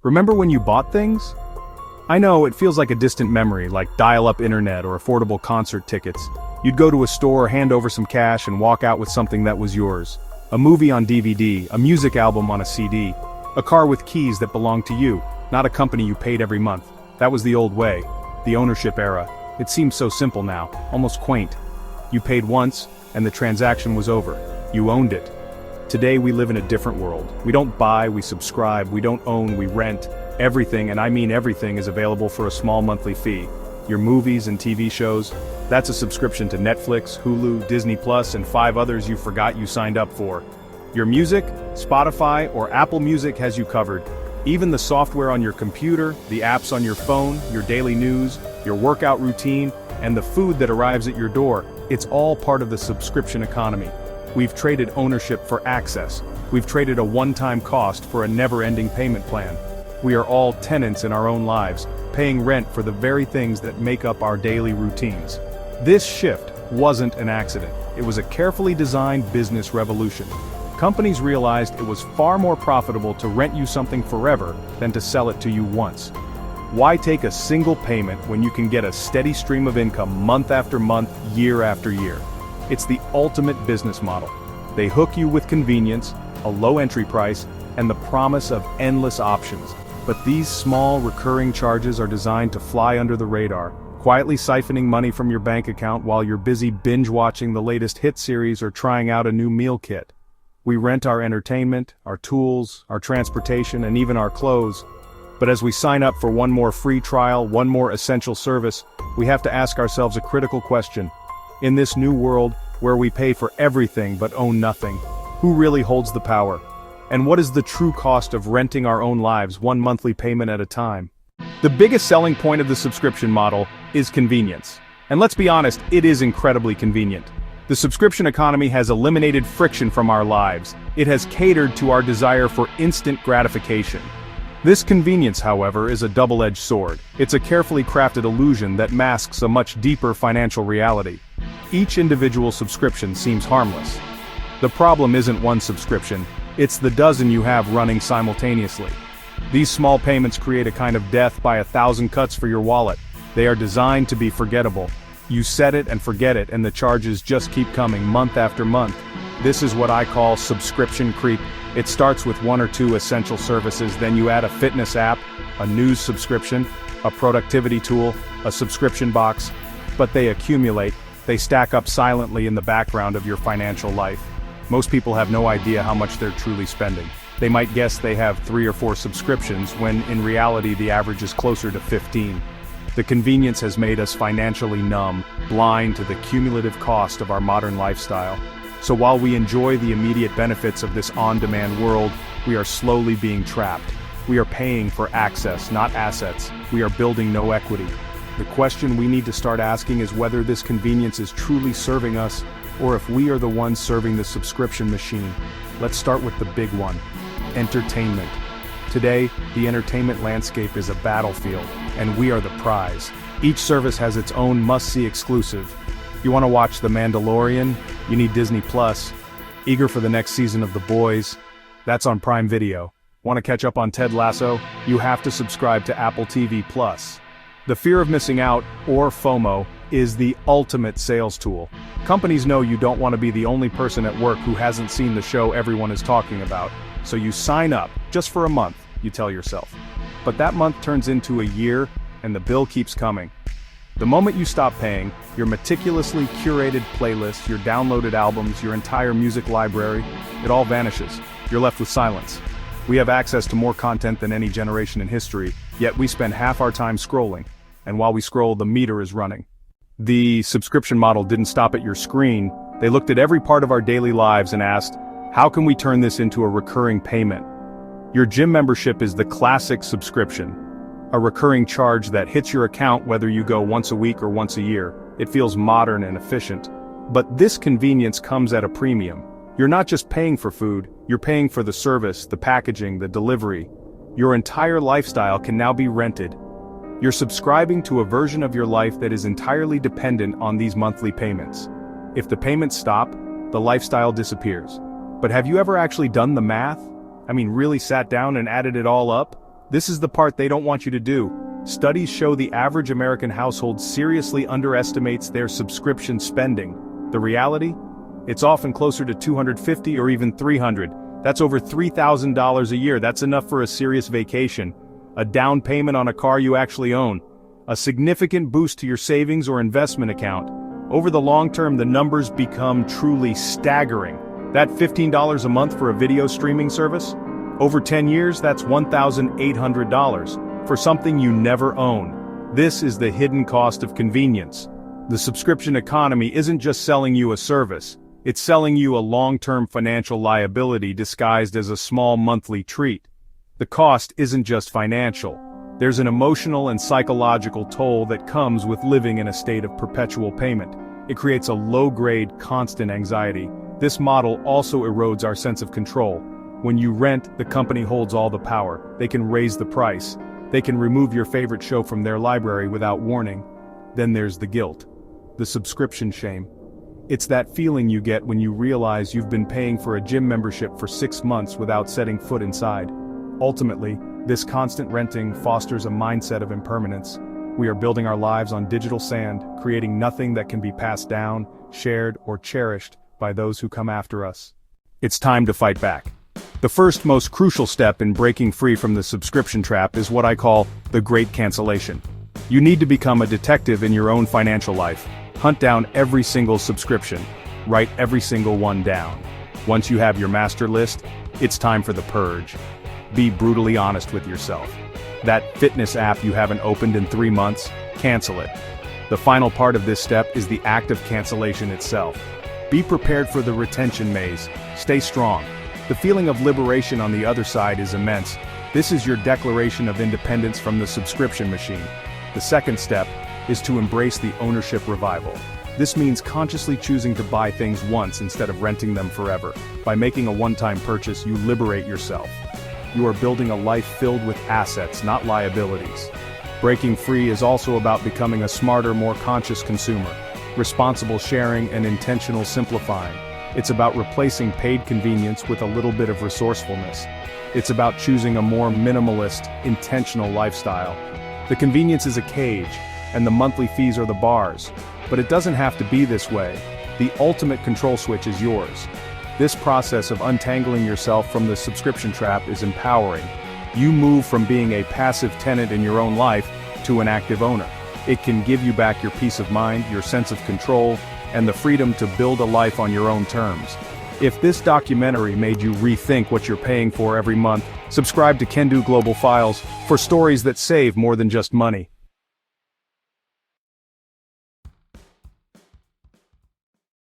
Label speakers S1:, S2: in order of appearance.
S1: Remember when you bought things? I know, it feels like a distant memory, like dial-up internet or affordable concert tickets. You'd go to a store, hand over some cash, and walk out with something that was yours. A movie on DVD, a music album on a CD, a car with keys that belonged to you, not a company you paid every month. That was the old way, the ownership era. It seems so simple now, almost quaint. You paid once, and the transaction was over. You owned it. Today we live in a different world. We don't buy, we subscribe, we don't own, we rent. Everything, and I mean everything, is available for a small monthly fee. Your movies and TV shows, that's a subscription to Netflix, Hulu, Disney Plus, and 5 others you forgot you signed up for. Your music, Spotify or Apple Music has you covered. Even the software on your computer, the apps on your phone, your daily news, your workout routine, and the food that arrives at your door, it's all part of the subscription economy. We've traded ownership for access. We've traded a one-time cost for a never-ending payment plan. We are all tenants in our own lives, paying rent for the very things that make up our daily routines. This shift wasn't an accident. It was a carefully designed business revolution. Companies realized it was far more profitable to rent you something forever than to sell it to you once. Why take a single payment when you can get a steady stream of income month after month, year after year? It's the ultimate business model. They hook you with convenience, a low entry price, and the promise of endless options. But these small, recurring charges are designed to fly under the radar, quietly siphoning money from your bank account while you're busy binge-watching the latest hit series or trying out a new meal kit. We rent our entertainment, our tools, our transportation, and even our clothes. But as we sign up for one more free trial, one more essential service, we have to ask ourselves a critical question. In this new world, where we pay for everything but own nothing, who really holds the power? And what is the true cost of renting our own lives one monthly payment at a time? The biggest selling point of the subscription model is convenience. And let's be honest, it is incredibly convenient. The subscription economy has eliminated friction from our lives. It has catered to our desire for instant gratification. This convenience, however, is a double-edged sword. It's a carefully crafted illusion that masks a much deeper financial reality. Each individual subscription seems harmless. The problem isn't one subscription. It's the dozen you have running simultaneously. These small payments create a kind of death by 1,000 cuts for your wallet. They are designed to be forgettable. You set it and forget it, and the charges just keep coming month after month. This is what I call subscription creep. It starts with 1 or 2 essential services, then you add a fitness app, a news subscription, a productivity tool, a subscription box. But they accumulate, they stack up silently in the background of your financial life. Most people have no idea how much they're truly spending. They might guess they have 3 or 4 subscriptions, when in reality the average is closer to 15. The convenience has made us financially numb, blind to the cumulative cost of our modern lifestyle. So while we enjoy the immediate benefits of this on-demand world, we are slowly being trapped. We are paying for access, not assets. We are building no equity. The question we need to start asking is whether this convenience is truly serving us, or if we are the ones serving the subscription machine. Let's start with the big one: entertainment. Today, the entertainment landscape is a battlefield, and we are the prize. Each service has its own must-see exclusive. You want to watch The Mandalorian? You need Disney Plus. Eager for the next season of The Boys? That's on Prime Video. Want to catch up on Ted Lasso? You have to subscribe to Apple TV Plus. The fear of missing out, or FOMO, is the ultimate sales tool. Companies know you don't want to be the only person at work who hasn't seen the show everyone is talking about, so you sign up, just for a month, you tell yourself. But that month turns into a year, and the bill keeps coming. The moment you stop paying, your meticulously curated playlist, your downloaded albums, your entire music library, it all vanishes. You're left with silence. We have access to more content than any generation in history, yet we spend half our time scrolling. And while we scroll, the meter is running. The subscription model didn't stop at your screen. They looked at every part of our daily lives and asked, how can we turn this into a recurring payment? Your gym membership is the classic subscription. A recurring charge that hits your account whether you go once a week or once a year. It feels modern and efficient. But this convenience comes at a premium. You're not just paying for food, you're paying for the service, the packaging, the delivery. Your entire lifestyle can now be rented. You're subscribing to a version of your life that is entirely dependent on these monthly payments. If the payments stop, the lifestyle disappears. But have you ever actually done the math? I mean, really sat down and added it all up? This is the part they don't want you to do. Studies show the average American household seriously underestimates their subscription spending. The reality? It's often closer to $250 or even $300. That's over $3,000 a year. That's enough for a serious vacation, a down payment on a car you actually own, a significant boost to your savings or investment account. Over the long term, the numbers become truly staggering. That $15 a month for a video streaming service? Over 10 years, that's $1,800 for something you never own. This is the hidden cost of convenience. The subscription economy isn't just selling you a service, it's selling you a long-term financial liability disguised as a small monthly treat. The cost isn't just financial. There's an emotional and psychological toll that comes with living in a state of perpetual payment. It creates a low-grade, constant anxiety. This model also erodes our sense of control. When you rent, the company holds all the power. They can raise the price. They can remove your favorite show from their library without warning. Then there's the guilt. The subscription shame. It's that feeling you get when you realize you've been paying for a gym membership for 6 months without setting foot inside. Ultimately, this constant renting fosters a mindset of impermanence. We are building our lives on digital sand, creating nothing that can be passed down, shared, or cherished by those who come after us. It's time to fight back. The first most crucial step in breaking free from the subscription trap is what I call the great cancellation. You need to become a detective in your own financial life. Hunt down every single subscription. Write every single one down. Once you have your master list, it's time for the purge. Be brutally honest with yourself. That fitness app you haven't opened in 3 months, cancel it. The final part of this step is the act of cancellation itself. Be prepared for the retention maze. Stay strong. The feeling of liberation on the other side is immense. This is your declaration of independence from the subscription machine. The second step is to embrace the ownership revival. This means consciously choosing to buy things once instead of renting them forever. By making a one-time purchase, you liberate yourself. You are building a life filled with assets, not liabilities. Breaking free is also about becoming a smarter, more conscious consumer. Responsible sharing and intentional simplifying. It's about replacing paid convenience with a little bit of resourcefulness. It's about choosing a more minimalist, intentional lifestyle. The convenience is a cage, and the monthly fees are the bars. But it doesn't have to be this way. The ultimate control switch is yours. This process of untangling yourself from the subscription trap is empowering. You move from being a passive tenant in your own life to an active owner. It can give you back your peace of mind, your sense of control, and the freedom to build a life on your own terms. If this documentary made you rethink what you're paying for every month, subscribe to Kendu Global Files for stories that save more than just money.